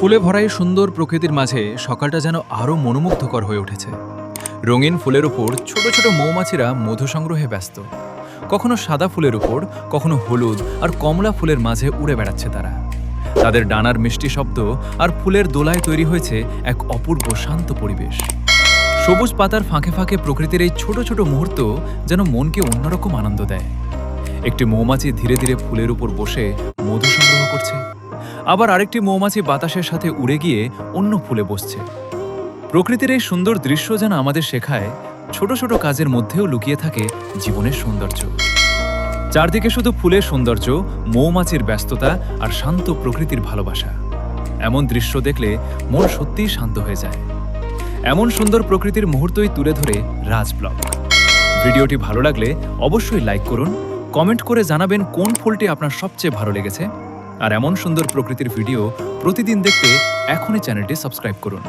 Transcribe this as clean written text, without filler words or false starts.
ফুলে ভরা এই সুন্দর প্রকৃতির মাঝে সকালটা যেন আরও মনোমুগ্ধকর হয়ে উঠেছে। রঙিন ফুলের উপর ছোট ছোট মৌমাছিরা মধু সংগ্রহে ব্যস্ত। কখনো সাদা ফুলের উপর, কখনো হলুদ আর কমলা ফুলের মাঝে উড়ে বেড়াচ্ছে তারা। তাদের ডানার মিষ্টি শব্দ আর ফুলের দোলায় তৈরি হয়েছে এক অপূর্ব শান্ত পরিবেশ। সবুজ পাতার ফাঁকে ফাঁকে প্রকৃতির এই ছোট ছোট মুহূর্ত যেন মনকে অন্যরকম আনন্দ দেয়। একটি মৌমাছি ধীরে ধীরে ফুলের উপর বসে মধু সংগ্রহ করছে, আবার আরেকটি মৌমাছি বাতাসের সাথে উড়ে গিয়ে অন্য ফুলে বসছে। প্রকৃতির এই সুন্দর দৃশ্য যেন আমাদের শেখায় ছোট ছোট কাজের মধ্যেও লুকিয়ে থাকে জীবনের সৌন্দর্য। চারদিকে শুধু ফুলের সৌন্দর্য, মৌমাছির ব্যস্ততা আর শান্ত প্রকৃতির ভালোবাসা। এমন দৃশ্য দেখলে মন সত্যিই শান্ত হয়ে যায়। এমন সুন্দর প্রকৃতির মুহূর্তই তুলে ধরে রাজ ব্লগ। ভিডিওটি ভালো লাগলে অবশ্যই লাইক করুন, কমেন্ট করে জানাবেন কোন ফুলটি আপনার সবচেয়ে ভালো লেগেছে। আর এমন সুন্দর প্রকৃতির ভিডিও প্রতিদিন দেখতে এখনই চ্যানেলটি সাবস্ক্রাইব করুন।